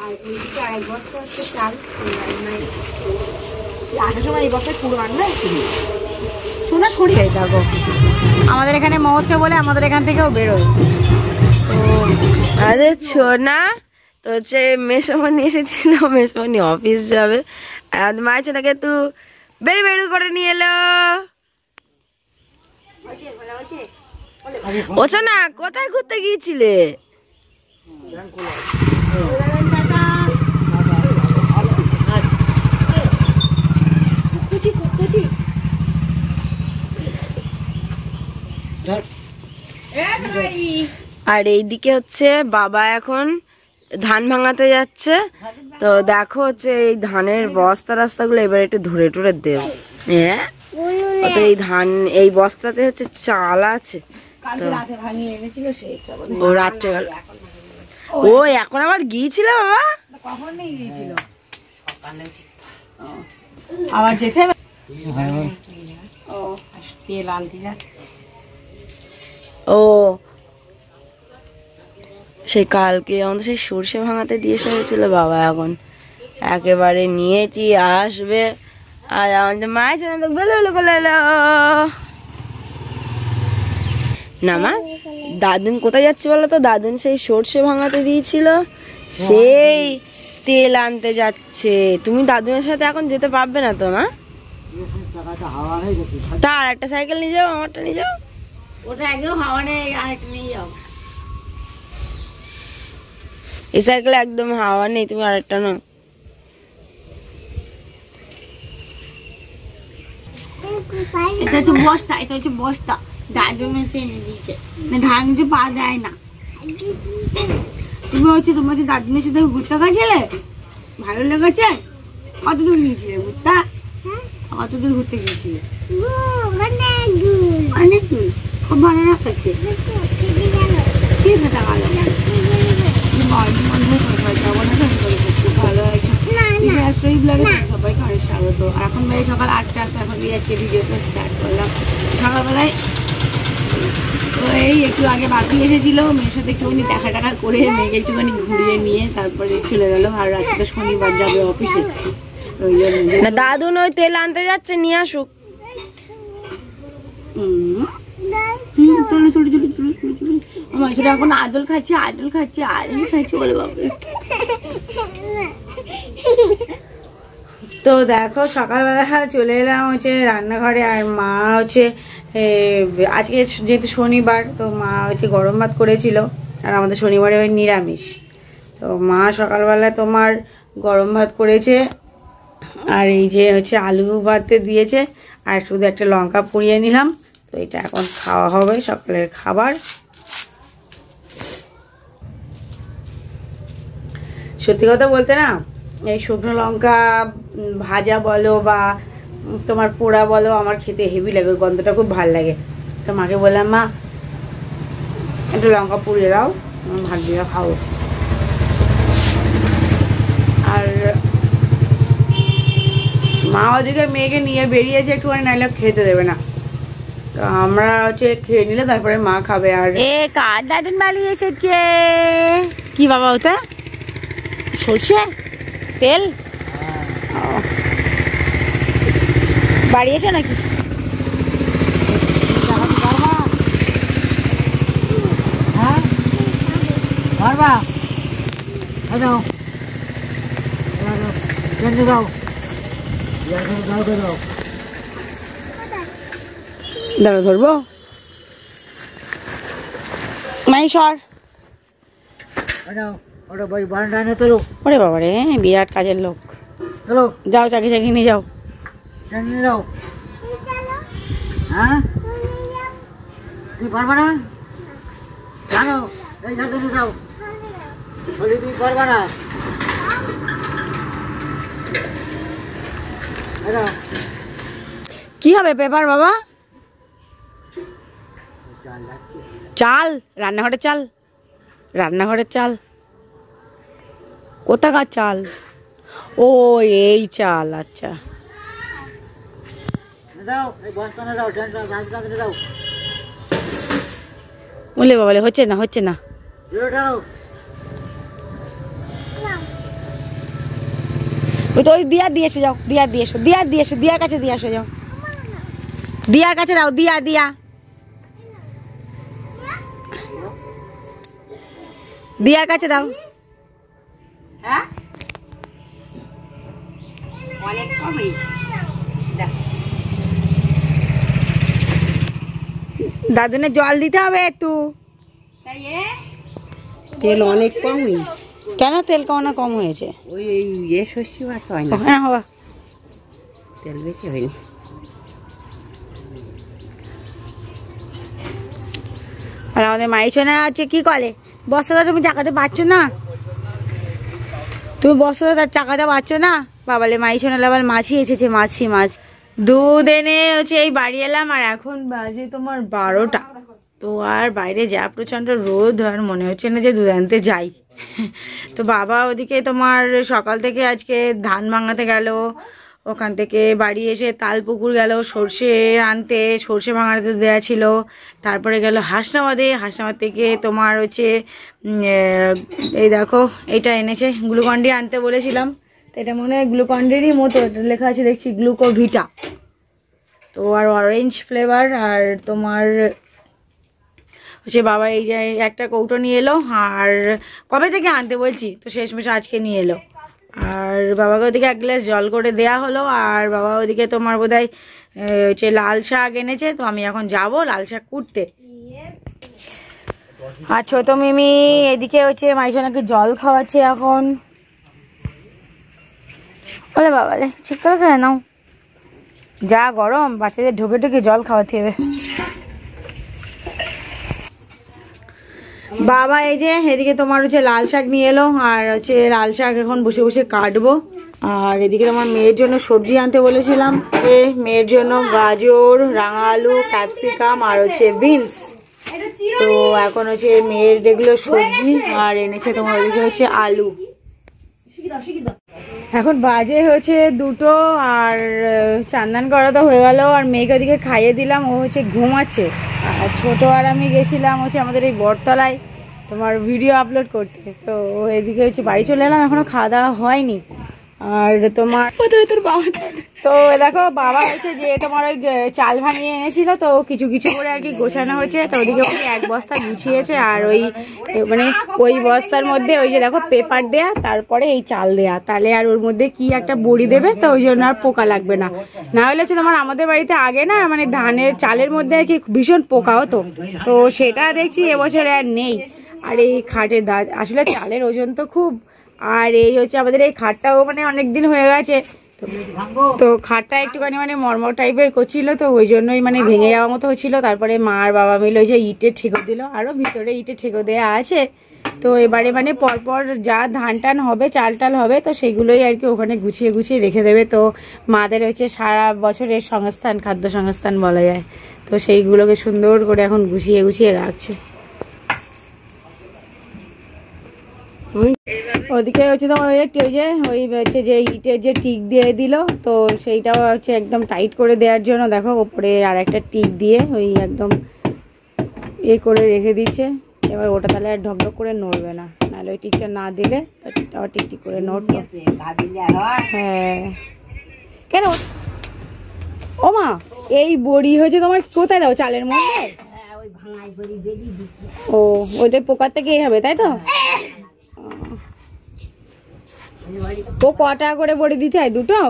আর এইদিকে আরেক বস্তা হচ্ছে চাল, আসার সময় এই বস্তায় পুরো আনবে শোনা সরি। দেখো আমাদের এখানে মহোৎসব বলে আমাদের এখান থেকেও বেরোয় তো। আরে ছোনা তো হচ্ছে মেসমনি এসেছিল, মেসমনি অফিস যাবে, আর মায়ের ছেলেকে একটু বেরু বেরু করে নিয়ে এলো। ওছা না, কোথায় ঘুরতে গিয়েছিলে? আর এইদিকে হচ্ছে বাবা এখন ধান ভাঙাতে যাচ্ছে। তো দেখো হচ্ছে এই ধানের বস্তা রাস্তাগুলো এবার একটু ধরে টুরে দেব। হ্যাঁ এই ধান এই বস্তাতে হচ্ছে চাল আছে। ও রাত্রে ও এখন আবার গিয়েছিল বাবা? কখন নেই গিয়েছিল? আবার যেতে ও তেল আনতে যাচ্ছে। ও সেই কালকে আমাদের সেই সর্ষে ভাঙাতে দিয়ে এসেছিল বাবা, এখন একেবারে নিয়েছি আসবে। আর আমাদের মায়ের জন্য তো বেলো করে না মা, দাদুন কোথায় যাচ্ছে বলো তো? দাদুন সেই সর্ষে ভাঙাতে দিয়েছিল, সেই তেল আনতে যাচ্ছে। তুমি দাদুনের সাথে এখন যেতে পারবে না তো মা? তা আর একটা সাইকেল নিয়ে যাও, আমারটা নিয়ে যাও। ওটা একদম হাওয়া নেই, আরেকটা নিয়ে যাও। এই সাইকেলে একদম হাওয়া নেই, তুমি আরেকটা নাও। এটা হচ্ছে বস্তা, এটা হচ্ছে বস্তা। দাদুন হচ্ছে এনে দিয়েছে, ধান যে পা দেয় না। তুমি হচ্ছে তোমার হচ্ছে দাদুনের সাথে ঘুরতে গেছিলে, ভালো লেগেছে? কত দূর নিয়েছিলে ঘুরতে? কত দূর ঘুরতে গিয়েছিলে? অনেক দূর, খুব ভালো লাগছে। কি খেতে গেল? খুব ভালো হয়েছে। সবাইকে অনেক স্বাগত। এখন বেড়ে সকাল 8টা, এখন আজকে ভিডিওটা স্টার্ট করলাম সকালবেলায়। তো এই একটু আগে বাকি এসেছিল, মেয়ের সাথে একটুখানি দেখা টাকা করে মেয়েকে একটুখানি ঘুরিয়ে নিয়ে তারপরে চলে গেল। আর আজকে তো শনিবার যাবে অফিসে। না দাদুন ওই তেল আনতে যাচ্ছে, নিয়ে আসুক। এখন আদল খাচ্ছে, আদল খাচ্ছে, আদল খাচ্ছে বলে বাবু। তো দেখো সকালবেলা চলে এলাম হচ্ছে রান্নাঘরে। আর মা হচ্ছে আজকে যেহেতু শনিবার, তো মা হচ্ছে গরম ভাত করেছিল। আর আমাদের শনিবারে ওই নিরামিষ। তো মা সকালবেলা তোমার গরম ভাত করেছে, আর এই যে হচ্ছে আলু ভাতে দিয়েছে, আর শুধু একটা লঙ্কা পুড়িয়ে নিলাম। তো এটা এখন খাওয়া হবে, সকালের খাবার। সত্যি কথা বলতে না, এই শুকনো লঙ্কা ভাজা বলো বা তোমার পোড়া বলো, আমার খেতে হেভি লাগে, গন্ধটা খুব ভালো লাগে। তো মাকে বললাম মা একটু লঙ্কা পুড়িয়ে দাও, ভাত দিয়ে খাবো। আর মা ওদিকে মেয়েকে নিয়ে বেরিয়েছে একটুখানি, নাইলে খেতে দেবে না। তো আমরা হচ্ছে খেয়ে নিলে তারপরে মা খাবে। আর কার দাদুন বাড়ি এসেছে? কি বাবা ওটা? সরষে তেল বাড়ি এসে নাকি? দাঁড়া ধরবো মাইশর। ওরে বাবা রে, বিরাট কাজের লোক। যাও চাকি চাকি নিয়ে যাও। হ্যাঁ তুমি পারবা না জানো? এই যাও, তুমি পারবা না। কি হবে পেপার বাবা? চাল, রান্নাঘরের চাল, রান্নাঘরের চাল। কোথাকার চাল? ও এই চাল, আচ্ছা। বলে বাবা হচ্ছে না, হচ্ছে না। ওই তো ওই দিয়ার দিয়ে এসে যাও, দিয়ার দিয়ে এসো, দিয়ার দিয়ে এসো, দিয়ার কাছে দিয়ে আসো যাও, দিয়ার কাছে দাও, দিয়া দিয়া দিয়ার কাছে দাও। হ্যাঁ অনেক কমই দাদুনে জল দিতে হবে একটু, তেল অনেক কমই। কেন তেল কমানো কম হয়েছে? ওই ইয়ে শস্য আছে হয় না, হ্যাঁ হবা তেল বেশি হয়নি। আর আমাদের মাইছনে আছে কি করে, বস্তাটা তুমি চাকাতে পারছো না, তুমি বস্তাটা তার চাকাটা পাচ্ছ না। বাবালে মাইছনে আবার মাছি এসেছে, মাছি মাছ দুধ এনে হচ্ছে এই বাড়ি এলাম, আর এখন বাজে তোমার 12টা। তো আর বাইরে যা প্রচন্ড রোদ, আর মনে হচ্ছে না যে দুধ আনতে যাই। তো বাবা ওদিকে তোমার সকাল থেকে আজকে ধান ভাঙাতে গেল, ওখান থেকে বাড়ি এসে তালপুকুর গেল সর্ষে আনতে, সর্ষে ভাঙাতে দেওয়া ছিল। তারপরে গেল হাসনাবাদে, হাসনাবাদ থেকে তোমার হচ্ছে এই দেখো এটা এনেছে গ্লুকন্ডি আনতে বলেছিলাম, তো এটা মনে হয় গ্লুকন্ডিরই মতো, এটা লেখা আছে দেখছি গ্লুকোভিটা। তো আর অরেঞ্জ ফ্লেভার, আর তোমার হচ্ছে বাবা এই যে একটা কৌটো নিয়ে এলো, আর কবে থেকে আনতে বলছি তো শেষমেশ আজকে নিয়ে এলো। আর বাবাকে ওদিকে 1 গ্লাস জল করে দেয়া হলো, আর বাবা ওদিকে তোমার বোধহয় হচ্ছে লাল শাক এনেছে, তো আমি এখন যাব লাল শাক কুটতে। আর ছোট মিমি এদিকে হচ্ছে মাইশোনাকে জল খাওয়াচ্ছে এখন। বলে বাবালে ঠিক করে খেয়ে নাও, যা গরম বাচ্চাদের ঢুকে ঢুকে জল খাওয়াতে হবে। বাবা এই যে এদিকে তোমার হচ্ছে লাল শাক নিয়ে এলো, আর হচ্ছে লাল শাক এখন বসে বসে কাটবো। আর এদিকে তোমার মেয়ের জন্য সবজি আনতে বলেছিলাম, মেয়ের জন্য গাজর, রাঙা আলু, ক্যাপসিকাম আর হচ্ছে বিনস। তো এখন হচ্ছে মেয়ের এগুলো সবজি, আর এনেছে তোমার ওদিকে হচ্ছে আলু। এখন বাজে হচ্ছে 2টো, আর চান্দান করা তো হয়ে গেল, আর মেয়েকে ওদিকে খাইয়ে দিলাম, ও হচ্ছে ঘুমাচ্ছে। আর ছোট আর আমি গেছিলাম হচ্ছে আমাদের এই বটতলায় তোমার ভিডিও আপলোড করতে, তো এদিকে হচ্ছে বাড়ি চলে এলাম, এখনো খাওয়া দাওয়া হয়নি। আর তোমার তো দেখো বাবা হচ্ছে যে তোমার ওই চাল ভাঙিয়ে এনেছিল, তো কিছু কিছু করে আর কি গোছানো হয়েছে, তো ওদিকে ওই 1 বস্তা গুছিয়েছে, আর ওই মানে ওই বস্তার মধ্যে ওই যে দেখো পেপার দেয়া, তারপরে এই চাল দেয়া, তাহলে আর ওর মধ্যে কি একটা বড়ি দেবে, তো ওই জন্য আর পোকা লাগবে না। না হলে হচ্ছে তোমার আমাদের বাড়িতে আগে না মানে ধানের চালের মধ্যে আর কি ভীষণ পোকা হতো, তো সেটা দেখছি এবছরে আর নেই। আর এই খাটের আসলে চালের ওজন তো খুব, আর এই হচ্ছে আমাদের এই খাটটাও মানে অনেকদিন হয়ে গেছে, তো খাটটা একটুখানি মানে মরমর টাইপের করছিল, তো ওই জন্যই মানে ভেঙে যাওয়ার মতো হচ্ছিল। তারপরে মা আর বাবা মিলে ওই যে ইটের ঠেকো দিল, আরও ভিতরে ইটের ঠেকো দেওয়া আছে। তো এবারে মানে পরপর যা ধান টান হবে, চাল টাল হবে, তো সেগুলোই আর কি ওখানে গুছিয়ে গুছিয়ে রেখে দেবে। তো মাদের হচ্ছে সারা বছরের সংস্থান, খাদ্য সংস্থান বলা যায়, তো সেইগুলোকে সুন্দর করে এখন গুছিয়ে গুছিয়ে রাখছে। ওদিকে হচ্ছে তোমার ওই যে ওই হচ্ছে যে ইটের যে টিক দিয়ে দিল, তো সেইটাও হচ্ছে একদম টাইট করে দেওয়ার জন্য দেখো ওপরে আর একটা টিক দিয়ে ওই একদম এ করে রেখে দিচ্ছে। এবার ওটা তাহলে আর ঢকঢক করে নড়বে না, নাহলে ওই টিকটা না দিলে আবার টিকটিক করে নড়তো। হ্যাঁ কেন ও মা এই বড়ি হয়েছে তোমার কোথায় দাও চালের মধ্যে? ও ওইটা পোকার থেকে এই হবে তাই তো? ও ক টাকা করে বড়ি দিতে হয়? 2টো?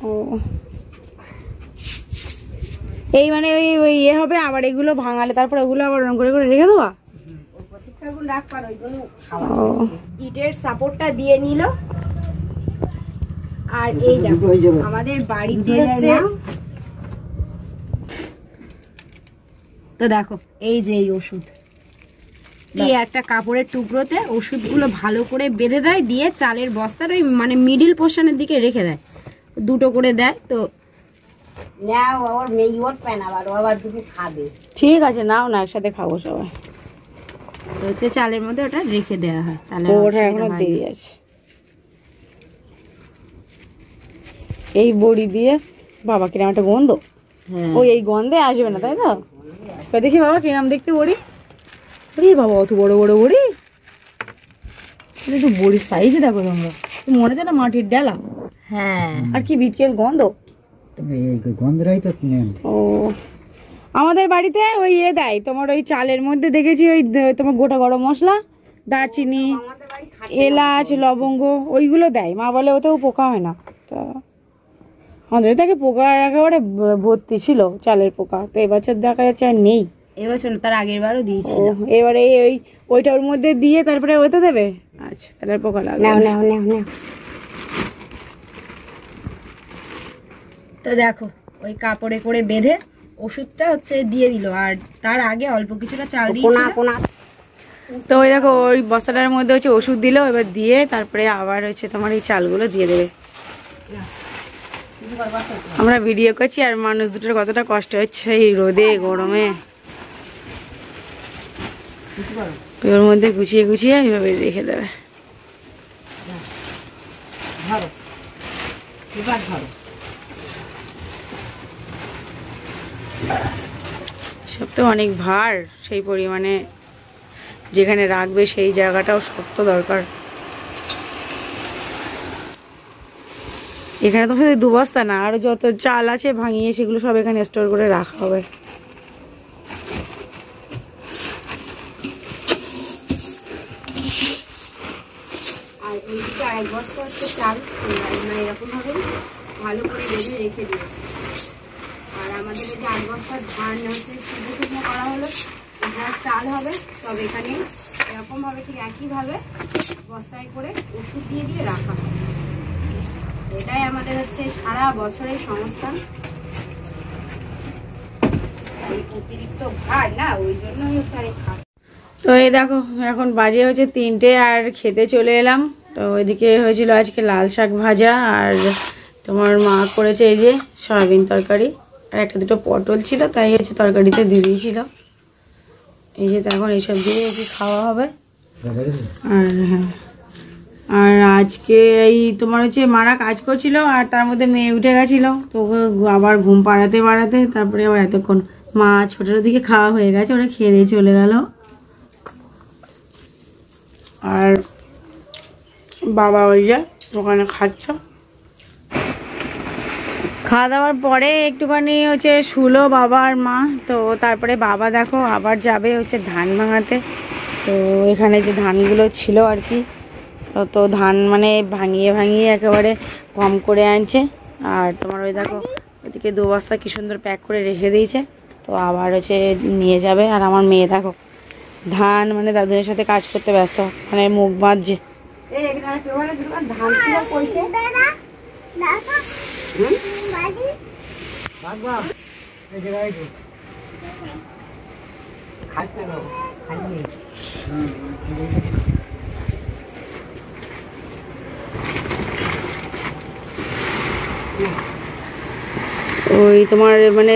ও এই মানে ওই ইয়ে হবে, আবার এগুলো ভাঙালে তারপর ওগুলো আবার রং করে করে রেখে দেওয়া। ইটের সাপোর্টটা দিয়ে নিল। আর এই দেখো আমাদের বাড়িতে হচ্ছে, তো দেখো এই যে এই ওষুধ, এই একটা কাপড়ের টুকরোতে ওষুধগুলো ভালো করে বেঁধে দেয়, দিয়ে চালের বস্তার ওই মানে মিডিল পোর্শনের দিকে রেখে দেয়, 2টো করে দেয়। তো ঠিক আছে নাও না, একসাথে খাবো সবাই। তো হচ্ছে চালের মধ্যে ওটা রেখে দেওয়া হয়, তাহলে ওটা এখনো দেরি আছে। এই বড়ি দিয়ে বাবা কিরম একটা গন্ধ, ওই এই গন্ধে আসবে না তাই তো? দেখি বাবা কিরম দেখতে বড়ি, বাবা অত বড় বড় বড়ি, একটু বড়ি সাইজে দেখো তোমরা, মনে হচ্ছে না মাটির ডালা। হ্যাঁ, আর কি বিটকেল গন্ধ, গন্ধরাই তো নেন। ও আমাদের বাড়িতে ওই দেয় তোমার, ওই চালের মধ্যে দেখেছি ওই তোমার গোটা গরম মশলা, দারচিনি, এলাচ, লবঙ্গ ওইগুলো দেয়। মা বলে ওতেও পোকা হয় না। তা আমাদের থেকে পোকা একেবারে ভর্তি ছিল, চালের পোকা। তো এবছর দেখা যাচ্ছে আর নেই। এবছর তার আগের বারও দিয়েছিল। এবারে ওইটা ওর মধ্যে দিয়ে তারপরে ওতে দেবে। আচ্ছা, তাহলে পোকা লাগবে। তো দেখো ওই কাপড়ে করে বেঁধে ওষুধটা হচ্ছে দিয়ে দিল, আর তার আগে অল্প কিছুটা চাল দিয়েছিল। তো ওই দেখো ওই বস্তাটার মধ্যে হচ্ছে ওষুধ দিল, এবার দিয়ে তারপরে আবার হচ্ছে তোমার এই চালগুলো দিয়ে দেবে। আমরা ভিডিও করছি আর মানুষ দুটোর কতটা কষ্ট হচ্ছে এই রোদে গরমে। ওর মধ্যে গুছিয়ে গুছিয়ে এইভাবে রেখে দেবে। সব তো অনেক ভার, সেই পরিমাণে যেখানে রাখবে সেই জায়গাটাও শক্ত দরকার। এখানে তো শুধু 2 বস্তা না, আরো যত চাল আছে ভাঙিয়ে সেগুলো সব এখানে স্টোর করে রাখা হবে। আর এইদিকে এক বস্তা হচ্ছে চাল এরকম ভাবে ভালো করে বেঁধে রেখে দিয়েছে। আর আমাদের এই যে 8 বস্তার ধান হচ্ছে শুকনো শুকনো করা হলো, যা চাল হবে সব এখানে এরকম ভাবে ঠিক একই ভাবে বস্তায় করে ওষুধ দিয়ে দিয়ে রাখা হবে। এটাই আমাদের হচ্ছে সারা বছরের সংস্থান। অতিরিক্ত ভার না, ওই জন্যই হচ্ছে আর খাওয়া। তো এই দেখো এখন বাজে হচ্ছে 3টে আর খেতে চলে এলাম। তো ওইদিকে হয়েছিল আজকে লাল শাক ভাজা, আর তোমার মা করেছে এই যে সয়াবিন তরকারি, আর একটা দুটো পটল ছিল তাই হচ্ছে তরকারিতে দিয়ে দিয়েছিল। এই যে এখন এইসব দিয়ে কি খাওয়া হবে। আর হ্যাঁ, আর আজকে এই তোমার হচ্ছে মারা কাজ করছিল আর তার মধ্যে মেয়ে উঠে গেছিল, তো আবার ঘুম পাড়াতে পাড়াতে তারপরে আবার এতক্ষণ মা ছোটোর দিকে খাওয়া হয়ে গেছে, ওরা খেয়ে দিয়ে চলে গেল। আর বাবা ওই যে ওখানে খাচ্ছ। খাওয়া দাওয়ার পরে একটুখানি হচ্ছে শুলো বাবা আর মা। তো তারপরে বাবা দেখো আবার যাবে হচ্ছে ধান ভাঙাতে। তো এখানে যে ধানগুলো ছিল আর কি, তো ধান মানে ভাঙিয়ে ভাঙিয়ে একেবারে কম করে আনছে। আর তোমার ওই দেখো ওইদিকে 2 বস্তা কি সুন্দর প্যাক করে রেখে দিয়েছে। তো আবার হচ্ছে নিয়ে যাবে। আর আমার মেয়ে দেখো ধান মানে দাদুদের সাথে কাজ করতে ব্যস্ত, মানে মুখ বাঁধছে। ওই তোমার মানে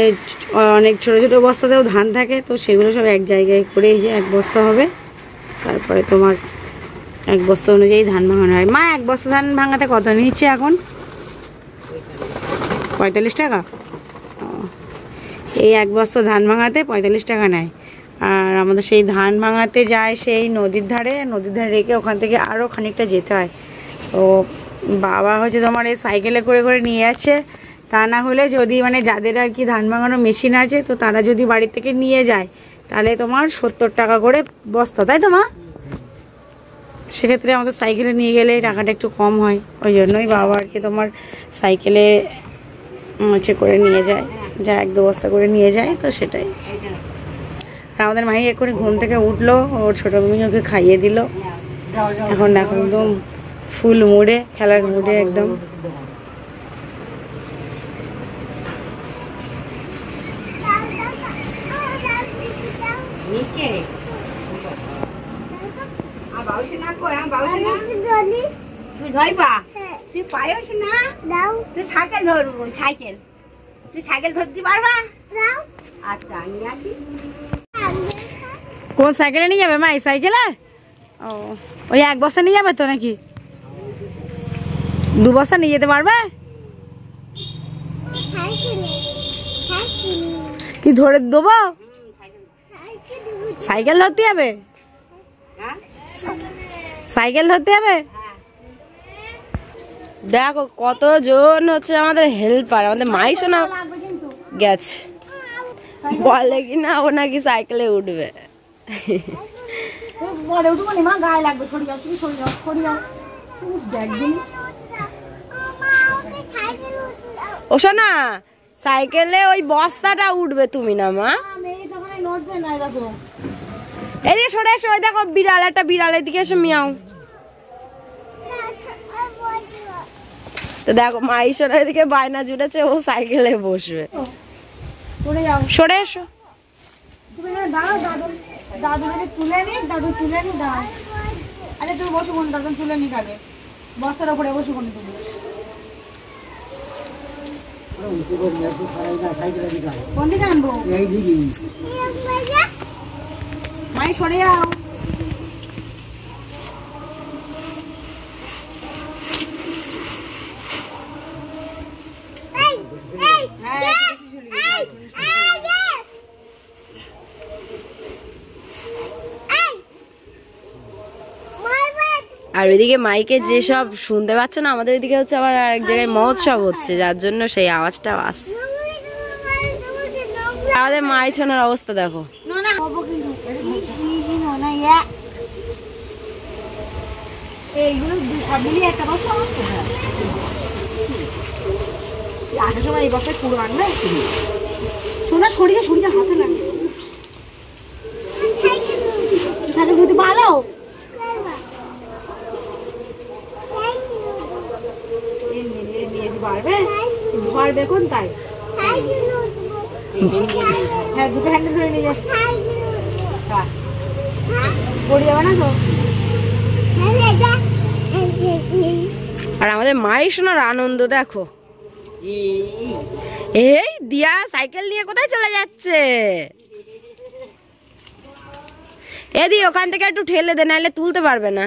অনেক ছোট ছোট বস্তাতেও ধান থাকে, তো সেগুলো সব এক জায়গায় করে এই যে 1 বস্তা হবে। তারপরে তোমার 1 বস্তা অনুযায়ী ধান ভাঙানো হয়। মা 1 বস্তা ধান ভাঙাতে কত নিচ্ছে এখন? 45 টাকা। এই 1 বস্তা ধান ভাঙাতে 45 টাকা নেয়। আর আমাদের সেই ধান ভাঙাতে যায় সেই নদীর ধারে রেখে ওখান থেকে আরও খানিকটা যেতে হয়। তো বাবা হচ্ছে তোমার এই সাইকেলে করে করে নিয়ে যাচ্ছে। তা না হলে যদি মানে যাদের আর কি ধান ভাঙানো মেশিন আছে, তো তারা যদি বাড়ি থেকে নিয়ে যায় তাহলে তোমার 70 টাকা করে বস্তা, তাই তো মা? সেক্ষেত্রে আমাদের সাইকেলে নিয়ে গেলে টাকাটা একটু কম হয়, ওই জন্যই বাবা আর কি তোমার সাইকেলে হচ্ছে করে নিয়ে যায়, যা 1-2 বস্তা করে নিয়ে যায়। তো সেটাই। আর আমাদের মাহি করে ঘুম থেকে উঠলো, ওর ছোটো মেয়ে ওকে খাইয়ে দিল। এখন একদম ফুল মুডে, খেলার মুডে একদম। কোন সাইকেলে নিয়ে যাবে মা? এই সাইকেলে? ও ওই 1 বস্তা নিয়ে যাবে তো নাকি? 2 বস্তা নিয়ে যেতে পারবে? কি ধরে দেবো? সাইকেল ধরতে যাবে? সাইকেল ধরতে হবে। দেখো কতজন হচ্ছে আমাদের হেল্পার, আমাদের মাই শোনা গেছে, বলে কিনা ও নাকি সাইকেলে উঠবে। ও শোনা সাইকেলে ওই বস্তাটা উঠবে, তুমি না মা। এদিকে সরে এসো, ওই দেখো বিড়াল, একটা বিড়াল, এদিকে এসো মিয়াও। তো দেখো মা ঈশ্বর এদিকে বায়না জুড়েছে, ও সাইকেলে বসবে। সরে এসো। বস্তার উপরে বসে কোন তুমি কোন দিকে আনবো? মাই সরে যাও। আর ওইদিকে মাইকে যেসব শুনতে পাচ্ছ না, আমাদের এদিকে হচ্ছে আবার আরেক জায়গায় মহোৎসব হচ্ছে, যার জন্য সেই আওয়াজটা আসছে। আমাদের মাই ছোনার অবস্থা দেখো। সোনা সরিয়ে সরিয়ে হাতে লাগে ভালো। পারবে কোন তাই? হ্যাঁ দুটো হ্যান্ডেল ধরে নিয়ে যাচ্ছে, পড়ে যাবে না তো। আর আমাদের মাই শোনার আনন্দ দেখো। এই দিয়া সাইকেল নিয়ে কোথায় চলে যাচ্ছে? এদি ওখান থেকে একটু ঠেলে দে, নাহলে তুলতে পারবে না।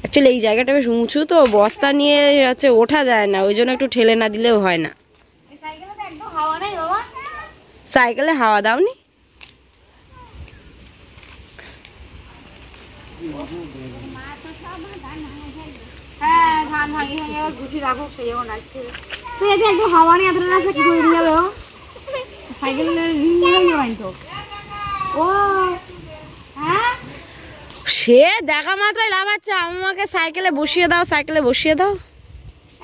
অ্যাকচুয়ালি এই জায়গাটা বেশ উঁচু তো, বস্তা নিয়ে হচ্ছে ওঠা যায় না, ওই জন্য একটু ঠেলে না দিলেও হয় না। সাইকেলে হাওয়া দাওনি? হ্যাঁ ধান ভাঙি ভাঙি আবার গুছিয়ে রাখো, সেই যখন রাখছে তুই এতে একটু হাওয়া নিয়ে এতটা রাস্তা কি করে নিয়ে যাবে? সাইকেল নিয়ে যাবেন তো। ও হ্যাঁ সে দেখা মাত্রই লাফাচ্ছে, আমাকে সাইকেলে বসিয়ে দাও, সাইকেলে বসিয়ে দাও।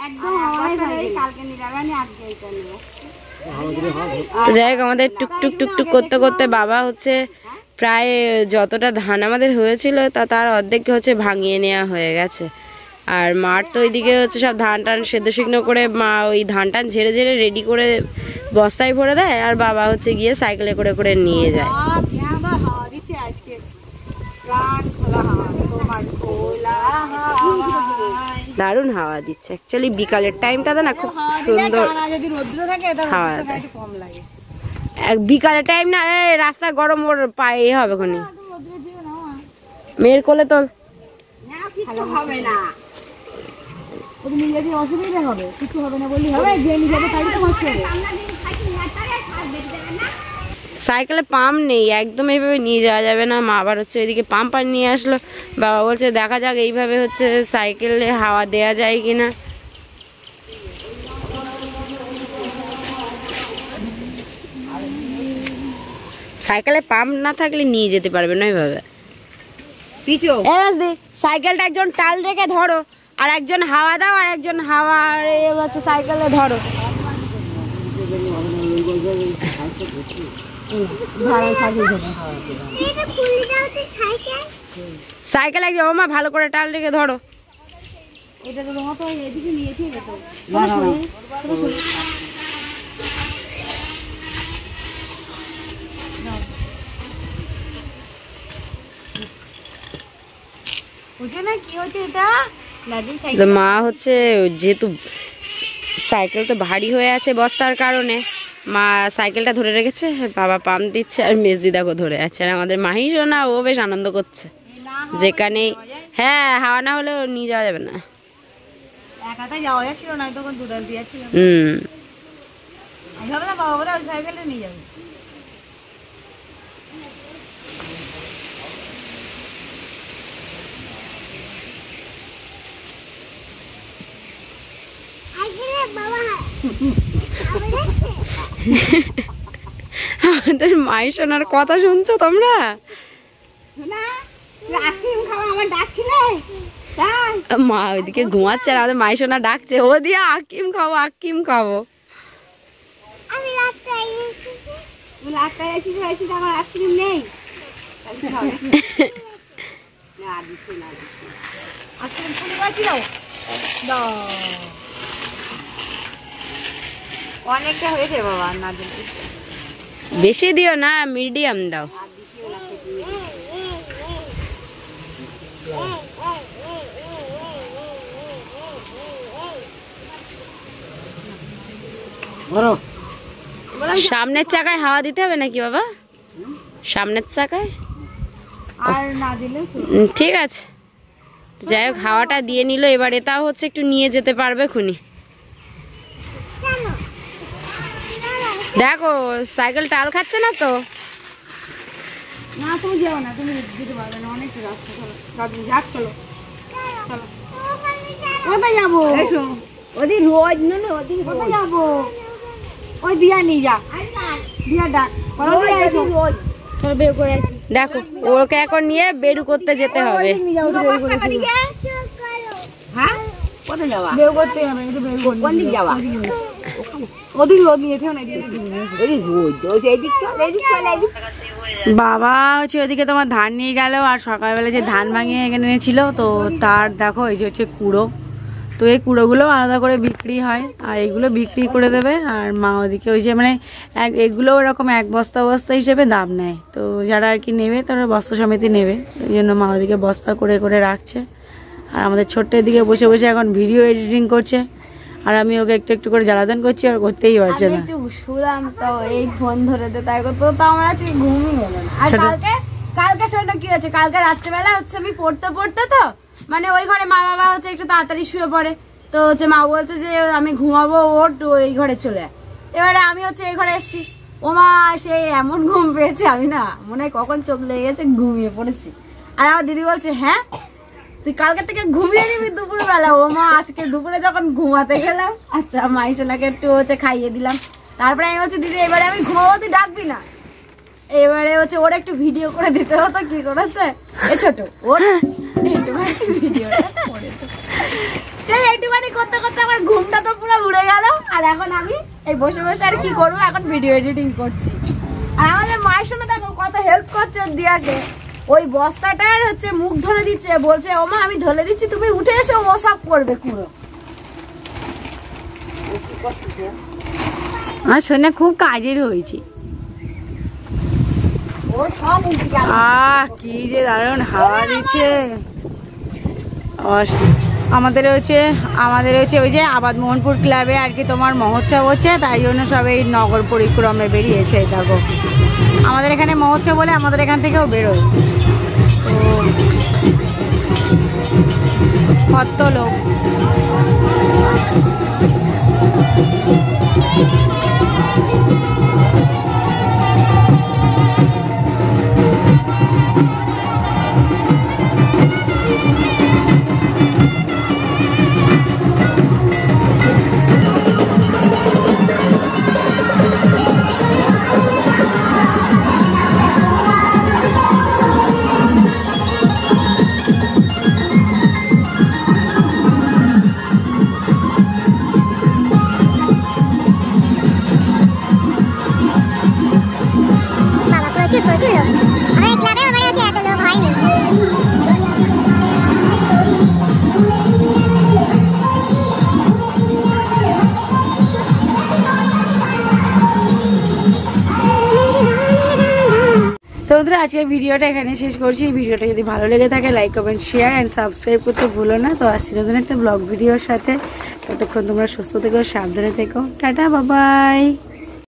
একদম হাওয়ায় কালকে নিয়ে যাবে, আমি আজকে এটা নেবো। তো যাই হোক আমাদের টুকটুক টুকটুক করতে করতে বাবা হচ্ছে প্রায় যতটা ধান আমাদের হয়েছিল তার অর্ধেক হচ্ছে ভাঙিয়ে নেওয়া হয়ে গেছে। আর মার তো ওইদিকে হচ্ছে সব ধান টান সেদ্ধ শুকনো করে মা ওই ধান টান ঝেড়ে ঝেড়ে রেডি করে বস্তায় ভরে দেয়, আর বাবা হচ্ছে গিয়ে সাইকেলে করে করে নিয়ে যায়। দারুণ হাওয়া দিচ্ছে। অ্যাকচুয়ালি বিকালের টাইমটাতে না খুব সুন্দর হাওয়া দেয়। বিকালের টাইম না, রাস্তা গরম ওর পায়ে হবে কোনি। মেয়ের কোলে তো হবে না, অসুবিধা হবে, কিছু হবে না বললি হবে, যে নিয়ে যাবে তাই তো কষ্ট হবে। সাইকেলে পাম্প নেই, একদম এইভাবে নিয়ে যাওয়া যাবে না। মা আবার হচ্ছে এদিকে পাম্প আর নিয়ে আসলো। বাবা বলছে দেখা যাক এইভাবে হচ্ছে সাইকেলে হাওয়া দেয়া যায় কিনা। সাইকেলে পাম্প না থাকলে নিয়ে যেতে পারবে না এইভাবে। সাইকেলটা একজন টাল রেখে ধরো, আর একজন হাওয়া দাও, আর একজন হাওয়া হচ্ছে সাইকেলে ধরো। সাইকেল একজন ওমা ভালো করে টাল রেখে ধরো। এটা তো তোমার তো এদিকে নিয়েছি তো মা হচ্ছে যেহেতু সাইকেল তো ভারী হয়ে আছে বস্তার কারণে, মা সাইকেলটা ধরে রেখেছে, বাবা পাম্প দিচ্ছে, আর মেজদি দেখো ধরে আছে। আর আমাদের মাহি সোনা ও বেশ আনন্দ করছে যেখানে। হ্যাঁ হাওয়া না হলেও নিয়ে যাওয়া যাবে না। যাওয়া যাচ্ছিল না, তখন দুটাল দিয়েছিল। আমি ভাবলাম বাবা বোধহয় সাইকেলে নিয়ে যাবে। আমাদের মায়ের শোনার কথা শুনছো তোমরা? মা ওইদিকে ঘুমাচ্ছে আর আমাদের মায়ের শোনা ডাকছে, ও দিয়ে আকিম খাবো, আকিম খাবো। অনেকটা হয়েছে বাবা, না দিলে বেশি দিও না, মিডিয়াম দাও। সামনের চাকায় হাওয়া দিতে হবে নাকি বাবা? সামনের চাকায় আর না দিলেও ঠিক আছে। যাই হোক, হাওয়াটা দিয়ে নিল। এবার এটাও হচ্ছে একটু নিয়ে যেতে পারবে খুনি। দেখো সাইকেল টাল খাচ্ছে না তো। না তুমি যাও না, তুমি দিতে পারবে না, অনেক রাস্তা। চলো যাক, চলো চলো। কোথায় যাবো? ওদিন রোজ না, ওদিন কোথায় যাবো? ওই দিয়া নিয়ে যা, দিয়া ডাক রোজ বের করে আসি। দেখো ওকে এখন নিয়ে বেরু করতে যেতে হবে। হ্যাঁ কোথায় যাওয়া? বের করতে হবে, একটু বের করতে। কোন দিক যাওয়া? ওদিক রোদ নিয়ে যেও না, বাবা হচ্ছে ওদিকে তোমার ধান নিয়ে গেল। আর সকালবেলা যে ধান ভাঙিয়ে এখানে এনেছিল, তো তার দেখো এই যে হচ্ছে কুড়ো। তো এই কুড়োগুলো আলাদা করে বিক্রি হয়, আর এগুলো বিক্রি করে দেবে। আর মা ওদিকে ওই যে মানে এগুলো ওরকম এক বস্তা বস্তা হিসেবে দাম নেয়। তো যারা আর কি নেবে তারা বস্তা সমিতি নেবে, ওই জন্য মা ওদিকে বস্তা করে করে রাখছে। আর আমাদের ছোট্ট এদিকে বসে বসে এখন ভিডিও এডিটিং করছে। আর আমি ওকে একটু একটু করে জ্বালাতন করছি, আর করতেই পারছে না। একটু শুলাম তো এই ফোন ধরে দে, তাই তো আমার আজকে ঘুমই হলো না। আর কালকে শোনো কি হচ্ছে, কালকে রাত্রেবেলা হচ্ছে আমি পড়তে তো মানে ওই ঘরে মা বাবা হচ্ছে একটু তাড়াতাড়ি শুয়ে পড়ে। তো হচ্ছে মা বলছে যে আমি ঘুমাবো, ওর এই ঘরে চলে আয়। এবারে আমি হচ্ছে এই ঘরে এসছি, ও মা সে এমন ঘুম পেয়েছে, আমি না মনে হয় কখন চোখ লেগে গেছে, ঘুমিয়ে পড়েছি। আর আমার দিদি বলছে হ্যাঁ তুই কালকে থেকে ঘুমিয়ে নিবি দুপুর বেলা। ও মা আজকে দুপুরে যখন ঘুমাতে গেলাম, আচ্ছা মাই সোনাকে একটু হচ্ছে খাইয়ে দিলাম। তারপরে আমি বলছি দিদি এবারে আমি ঘুমাবো, তুই ডাকবি না। এবারে হচ্ছে ওর একটু ভিডিও করে দিতে হতো, কি করেছে এ ছোট ওর একটুখানি ভিডিওটা করেছে। সেই একটুখানি করতে করতে আমার ঘুমটা তো পুরো উড়ে গেল। আর এখন আমি এই বসে বসে আর কি করবো, এখন ভিডিও এডিটিং করছি। আর আমাদের মায়ের সঙ্গে দেখো কত হেল্প করছে দিয়াকে। ওই বস্তাটার হচ্ছে মুখ ধরে দিচ্ছে, বলছে ও মা আমি ধরে দিচ্ছি, তুমি উঠে এসে ও সব করবে পুরো। আর শোনা খুব কাজের হয়েছে। কি যে দারুণ হাওয়া দিচ্ছে। আমাদের হচ্ছে ওই যে আবাদ মোহনপুর ক্লাবে আর কি তোমার মহোৎসব হচ্ছে, তাই জন্য সবাই নগর পরিক্রমে বেরিয়েছে। দেখো আমাদের এখানে মহোৎসব বলে আমাদের এখান থেকেও বেরোয়। তো কত লোক। বন্ধুরা আজকের ভিডিওটা এখানে শেষ করছি। ভিডিওটা যদি ভালো লেগে থাকে like comment share and subscribe করতে ভুলো না। তো আসছি নতুন একটা ব্লগ ভিডিওর সাথে। ততক্ষণ তোমরা সুস্থ থেকো, সাবধানে থেকো, টাটা বাবাই।